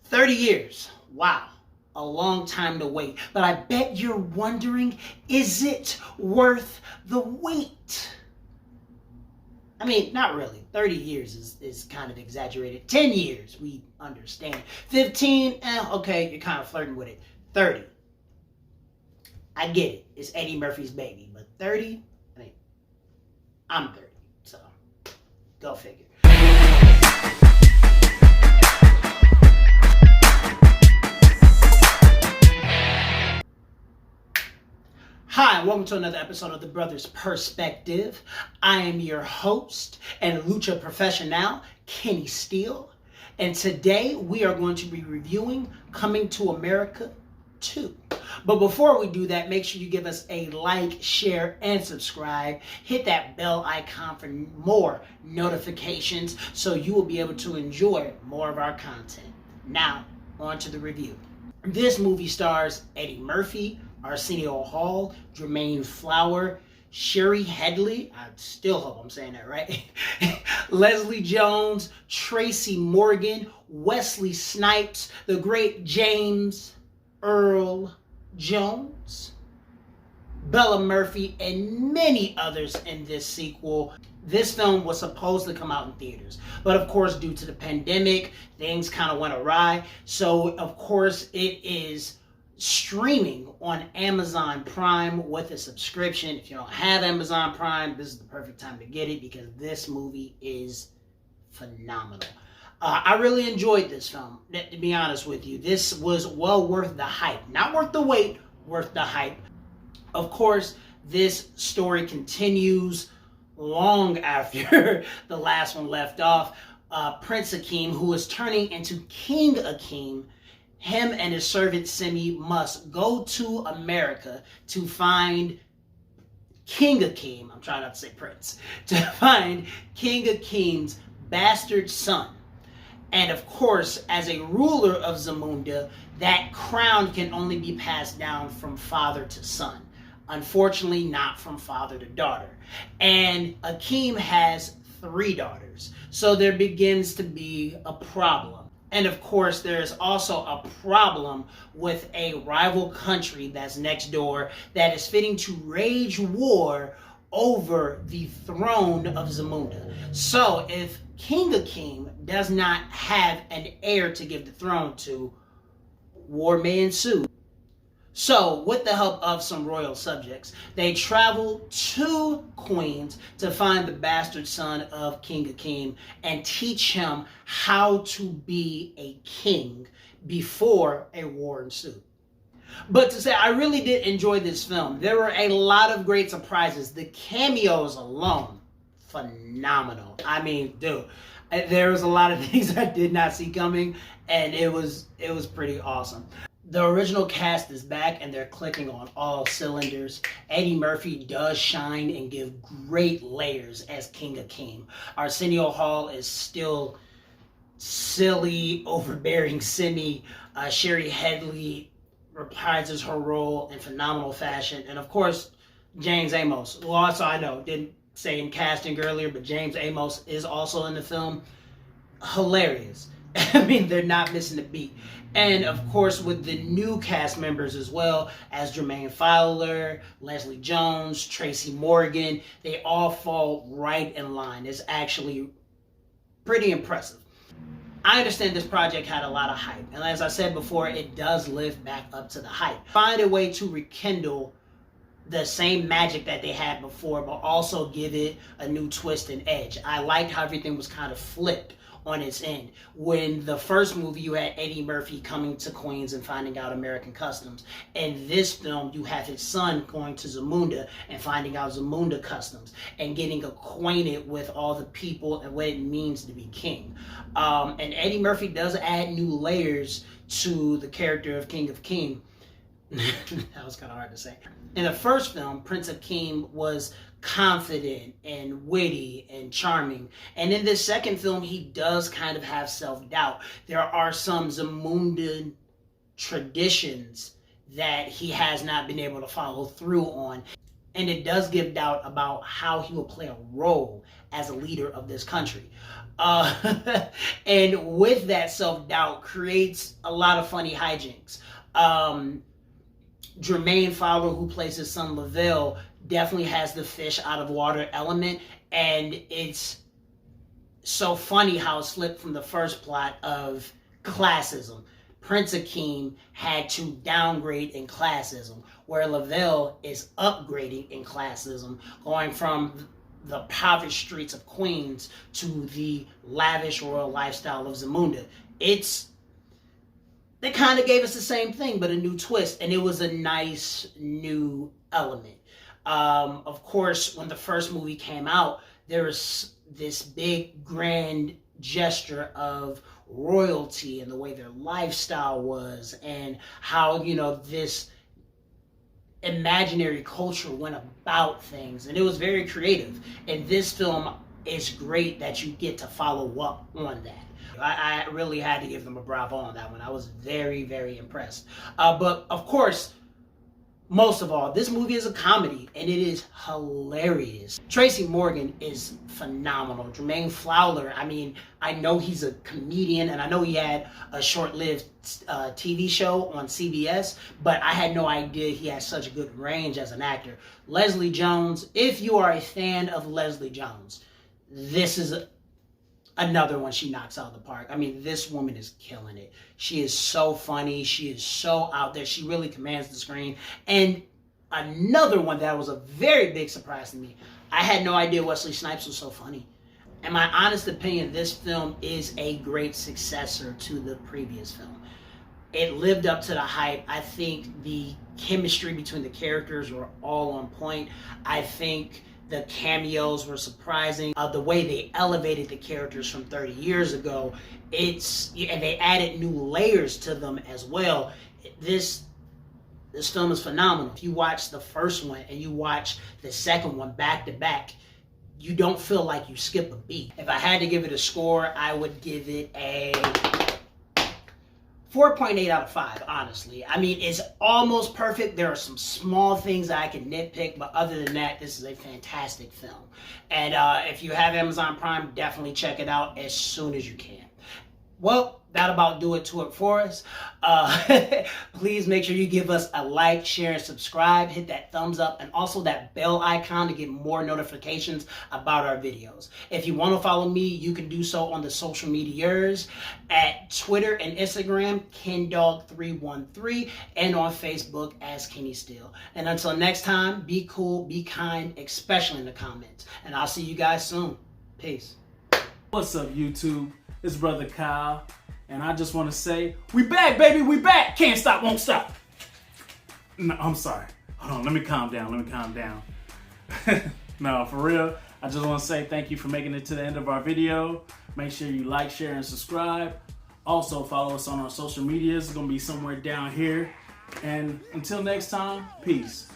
30 years. Wow. A long time to wait. But I bet you're wondering, is it worth the wait? I mean, not really. 30 years is kind of exaggerated. 10 years, we understand. 15, okay, you're kind of flirting with it. 30. I get it. It's Eddie Murphy's baby. But 30, I mean, I'm 30. So, go figure. Hi, and welcome to another episode of The Brothers Perspective. I am your host and lucha professional, Kenny Steele. And today we are going to be reviewing Coming to America 2. But before we do that, make sure you give us a like, share, and subscribe. Hit that bell icon for more notifications so you will be able to enjoy more of our content. Now, on to the review. This movie stars Eddie Murphy, Arsenio Hall, Jermaine Flower, Sherry Headley, I still hope I'm saying that right, Leslie Jones, Tracy Morgan, Wesley Snipes, the great James Earl Jones, Bella Murphy, and many others in this sequel. This film was supposed to come out in theaters, but of course, due to the pandemic, things kind of went awry. So, of course, it is streaming on Amazon Prime with a subscription. If you don't have Amazon Prime, this is the perfect time to get it because this movie is phenomenal. I really enjoyed this film, to be honest with you. This was well worth the hype. Not worth the wait, worth the hype. Of course, this story continues long after the last one left off. Prince Akeem, who is turning into King Akeem, him and his servant Simi must go to America to find King Akeem. I'm trying not to say Prince. To find King Akeem's bastard son. And of course, as a ruler of Zamunda, that crown can only be passed down from father to son. Unfortunately, not from father to daughter. And Akeem has 3 daughters. So there begins to be a problem. And of course, there's also a problem with a rival country that's next door that is fitting to wage war over the throne of Zamunda. So if King Akeem does not have an heir to give the throne to, war may ensue. So, with the help of some royal subjects, they travel to Queens to find the bastard son of King Akeem and teach him how to be a king before a war ensued. But to say, I really did enjoy this film. There were a lot of great surprises. The cameos alone, phenomenal. I mean, dude, there was a lot of things I did not see coming, and it was pretty awesome. The original cast is back and they're clicking on all cylinders. Eddie Murphy does shine and give great layers as King Akeem. Arsenio Hall is still silly, overbearing Simi. Sherry Headley reprises her role in phenomenal fashion. And of course, James Amos, who also I know didn't say in casting earlier, but James Amos is also in the film. Hilarious. I mean, they're not missing a beat. And of course, with the new cast members as well, as Jermaine Fowler, Leslie Jones, Tracy Morgan, they all fall right in line. It's actually pretty impressive. I understand this project had a lot of hype. And as I said before, it does live back up to the hype. Find a way to rekindle the same magic that they had before, but also give it a new twist and edge. I liked how everything was kind of flipped on its end. When the first movie, you had Eddie Murphy coming to Queens and finding out American customs. In this film, you have his son going to Zamunda and finding out Zamunda customs and getting acquainted with all the people and what it means to be king. And Eddie Murphy does add new layers to the character of King Akeem. That was kind of hard to say. In the first film, Prince Akeem was confident and witty and charming. And in this second film, he does kind of have self-doubt. There are some Zamundan traditions that he has not been able to follow through on. And it does give doubt about how he will play a role as a leader of this country. And with that self-doubt creates a lot of funny hijinks. Jermaine Fowler, who plays his son Lavelle, definitely has the fish out of water element, and it's so funny how it's flipped from the first plot of classism. Prince Akeem had to downgrade in classism, where Lavelle is upgrading in classism, going from the impoverished streets of Queens to the lavish royal lifestyle of Zamunda. They kind of gave us the same thing, but a new twist, and it was a nice new element. Of course, when the first movie came out, there was this big grand gesture of royalty and the way their lifestyle was, and how, you know, this imaginary culture went about things, and it was very creative. And this film is great that you get to follow up on that. I really had to give them a bravo on that one. I was very, very impressed. But of course, most of all, this movie is a comedy, and it is hilarious. Tracy Morgan is phenomenal. Jermaine Fowler, I mean, I know he's a comedian, and I know he had a short-lived TV show on CBS, but I had no idea he had such a good range as an actor. Leslie Jones, if you are a fan of Leslie Jones, this is another one she knocks out of the park. I mean, this woman is killing it. She is so funny. She is so out there. She really commands the screen. And another one that was a very big surprise to me, I had no idea Wesley Snipes was so funny. In my honest opinion, this film is a great successor to the previous film. It lived up to the hype. I think the chemistry between the characters were all on point. I think the cameos were surprising. The way they elevated the characters from 30 years ago, and they added new layers to them as well. This film is phenomenal. If you watch the first one and you watch the second one back to back, you don't feel like you skip a beat. If I had to give it a score, I would give it a 4.8 out of 5, honestly. I mean, it's almost perfect. There are some small things that I can nitpick, but other than that, this is a fantastic film. And if you have Amazon Prime, definitely check it out as soon as you can. Well, that about do it to it for us. Please make sure you give us a like, share, and subscribe. Hit that thumbs up and also that bell icon to get more notifications about our videos. If you want to follow me, you can do so on the social medias at Twitter and Instagram, KenDog313, and on Facebook as Kenny Steele. And until next time, be cool, be kind, especially in the comments. And I'll see you guys soon. Peace. What's up, YouTube? It's Brother Kyle, and I just want to say, we back, baby, we back. Can't stop, won't stop. No, I'm sorry. Hold on, let me calm down. No, for real, I just want to say thank you for making it to the end of our video. Make sure you like, share, and subscribe. Also, follow us on our social medias. It's going to be somewhere down here. And until next time, peace.